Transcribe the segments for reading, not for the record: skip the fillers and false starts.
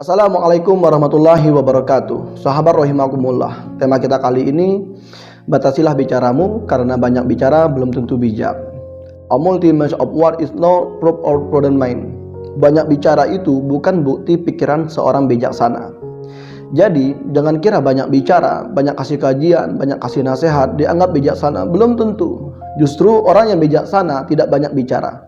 Assalamualaikum warahmatullahi wabarakatuh. Sahabat rahimakumullah. Tema kita kali ini, batasilah bicaramu karena banyak bicara belum tentu bijak. A multi-much of word is no proof of prudent mind. Banyak bicara itu bukan bukti pikiran seorang bijaksana. Jadi, jangan kira banyak bicara, banyak kasih kajian, banyak kasih nasihat dianggap bijaksana. Belum tentu. Justru orang yang bijaksana tidak banyak bicara.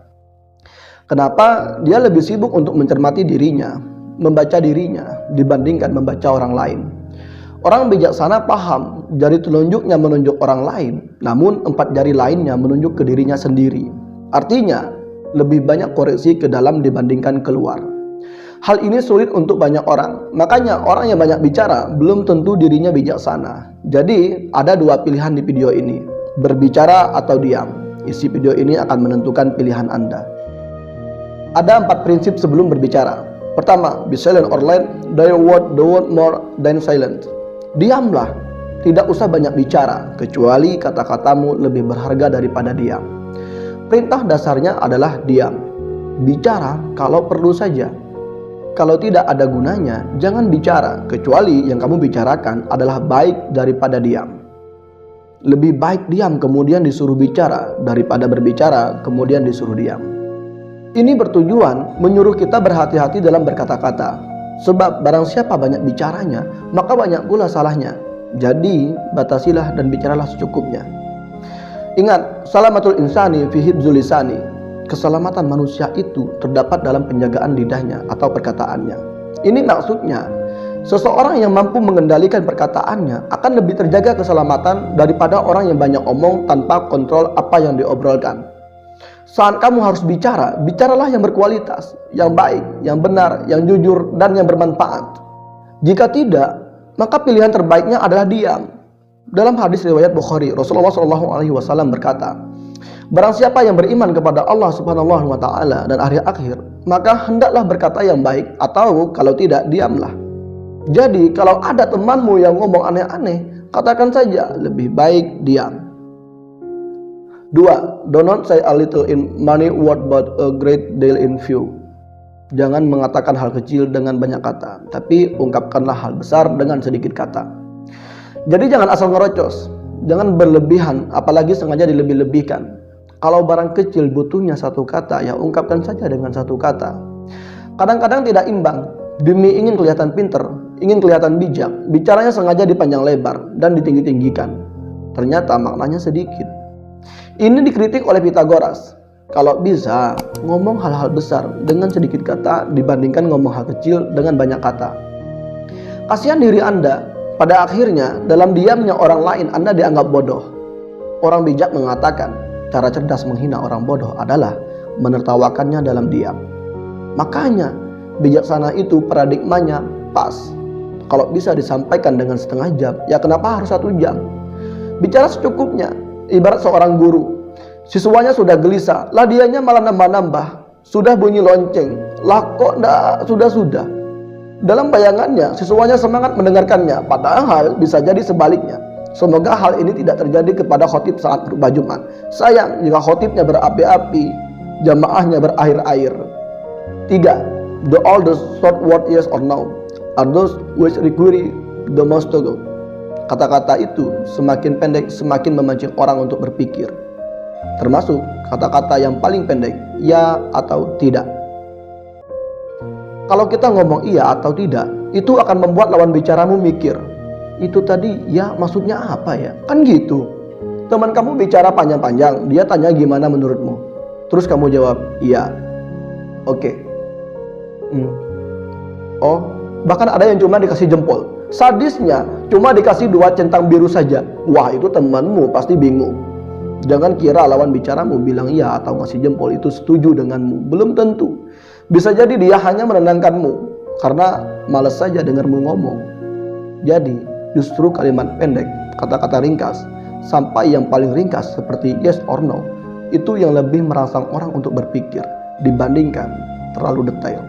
Kenapa? Dia lebih sibuk untuk mencermati dirinya, membaca dirinya dibandingkan membaca orang lain. Orang bijaksana paham jari telunjuknya menunjuk orang lain, namun 4 jari lainnya menunjuk ke dirinya sendiri. Artinya, lebih banyak koreksi ke dalam dibandingkan keluar. Hal ini sulit untuk banyak orang. Makanya orang yang banyak bicara belum tentu dirinya bijaksana. Jadi, ada 2 pilihan di video ini, berbicara atau diam. Isi video ini akan menentukan pilihan Anda. Ada 4 prinsip sebelum berbicara. Pertama, be silent or let the word more than silent. Diamlah, tidak usah banyak bicara, kecuali kata-katamu lebih berharga daripada diam. Perintah dasarnya adalah diam. Bicara kalau perlu saja. Kalau tidak ada gunanya, jangan bicara, kecuali yang kamu bicarakan adalah baik daripada diam. Lebih baik diam kemudian disuruh bicara, daripada berbicara kemudian disuruh diam. Ini bertujuan menyuruh kita berhati-hati dalam berkata-kata. Sebab barang siapa banyak bicaranya, maka banyak pula salahnya. Jadi, batasilah dan bicaralah secukupnya. Ingat, salamatul insani fi hifdzul lisani. Keselamatan manusia itu terdapat dalam penjagaan lidahnya atau perkataannya. Ini maksudnya, seseorang yang mampu mengendalikan perkataannya akan lebih terjaga keselamatan daripada orang yang banyak omong tanpa kontrol apa yang diobrolkan. Saat kamu harus bicara, bicaralah yang berkualitas, yang baik, yang benar, yang jujur, dan yang bermanfaat. Jika tidak, maka pilihan terbaiknya adalah diam. Dalam hadis riwayat Bukhari, Rasulullah SAW berkata, barang siapa yang beriman kepada Allah Subhanahu wa Ta'ala dan hari akhir, maka hendaklah berkata yang baik, atau kalau tidak, diamlah. Jadi, kalau ada temanmu yang ngomong aneh-aneh, katakan saja, lebih baik diam. 2. Do not say a little in money word but a great deal in view. Jangan mengatakan hal kecil dengan banyak kata, tapi ungkapkanlah hal besar dengan sedikit kata. Jadi jangan asal ngerocos, jangan berlebihan, apalagi sengaja dilebih-lebihkan. Kalau barang kecil butuhnya 1 kata, ya ungkapkan saja dengan 1 kata. Kadang-kadang tidak imbang, demi ingin kelihatan pinter, ingin kelihatan bijak, bicaranya sengaja dipanjang lebar dan ditinggi-tinggikan. Ternyata maknanya sedikit. Ini dikritik oleh Pitagoras. Kalau bisa, ngomong hal-hal besar dengan sedikit kata dibandingkan ngomong hal kecil dengan banyak kata. Kasihan diri Anda, pada akhirnya dalam diamnya orang lain Anda dianggap bodoh. Orang bijak mengatakan, cara cerdas menghina orang bodoh adalah menertawakannya dalam diam. Makanya, bijaksana itu paradigmanya pas. Kalau bisa disampaikan dengan setengah jam, ya kenapa harus 1 jam? Bicara secukupnya. Ibarat seorang guru, siswanya sudah gelisah, lah dianya malah nambah-nambah. Sudah bunyi lonceng, lah kok ndak sudah-sudah. Dalam bayangannya, siswanya semangat mendengarkannya, padahal bisa jadi sebaliknya. Semoga hal ini tidak terjadi kepada khotib saat khutbah Jumat. Sayang jika khotibnya berapi-api, jamaahnya berair-air. 3. The all the short word yes or no are those which require the most to go. Kata-kata itu semakin pendek semakin memancing orang untuk berpikir. Termasuk kata-kata yang paling pendek, ya atau tidak. Kalau kita ngomong iya atau tidak, itu akan membuat lawan bicaramu mikir, itu tadi ya maksudnya apa ya? Kan gitu. Teman kamu bicara panjang-panjang, dia tanya gimana menurutmu. Terus kamu jawab, iya. Oke. Oh, bahkan ada yang cuma dikasih jempol. Sadisnya cuma dikasih 2 centang biru saja. Wah, itu temanmu pasti bingung. Jangan kira lawan bicaramu bilang iya atau ngasih jempol itu setuju denganmu. Belum tentu. Bisa jadi dia hanya menenangkanmu karena malas saja dengarmu ngomong. Jadi justru kalimat pendek, kata-kata ringkas, sampai yang paling ringkas seperti yes or no, itu yang lebih merangsang orang untuk berpikir dibandingkan terlalu detail.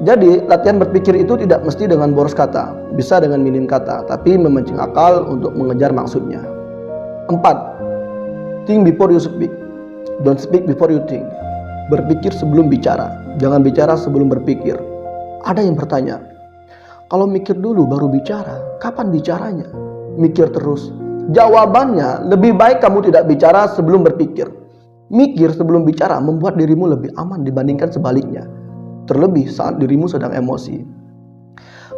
Jadi latihan berpikir itu tidak mesti dengan boros kata, bisa dengan minim kata, tapi memancing akal untuk mengejar maksudnya. 4. Think before you speak, don't speak before you think. Berpikir sebelum bicara, jangan bicara sebelum berpikir. Ada yang bertanya, kalau mikir dulu baru bicara, kapan bicaranya? Mikir terus. Jawabannya, lebih baik kamu tidak bicara sebelum berpikir. Mikir sebelum bicara membuat dirimu lebih aman dibandingkan sebaliknya. Terlebih saat dirimu sedang emosi.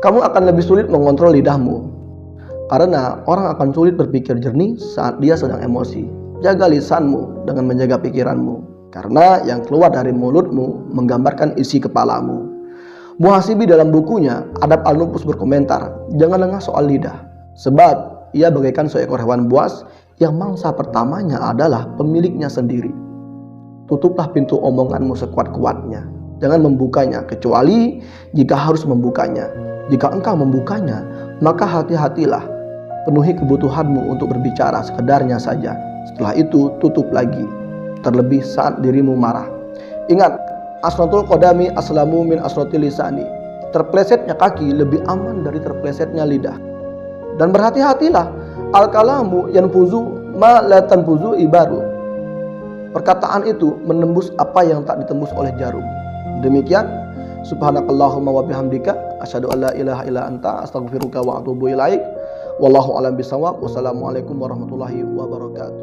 Kamu akan lebih sulit mengontrol lidahmu. Karena orang akan sulit berpikir jernih saat dia sedang emosi. Jaga lisanmu dengan menjaga pikiranmu. Karena yang keluar dari mulutmu menggambarkan isi kepalamu. Muhasibi dalam bukunya Adab Al-Nufus berkomentar, jangan lengah soal lidah. Sebab ia bagaikan seekor hewan buas yang mangsa pertamanya adalah pemiliknya sendiri. Tutuplah pintu omonganmu sekuat-kuatnya. Jangan membukanya kecuali jika harus membukanya. Jika engkau membukanya, maka hati-hatilah. Penuhi kebutuhanmu untuk berbicara sekedarnya saja. Setelah itu tutup lagi. Terlebih saat dirimu marah. Ingat, asratul qadami aslamu min asratil lisani. Terplesetnya kaki lebih aman dari terplesetnya lidah. Dan berhati-hatilah, al-kalamu yanfuzu ma la tanfuzu ibaru. Perkataan itu menembus apa yang tak ditembus oleh jarum. Demikian, subhanakallahumma wa bihamdika asyhadu an la ilaha illa anta astaghfiruka wa atubu ilaik. Wallahu a'lam bishawab. Wassalamualaikum warahmatullahi wabarakatuh.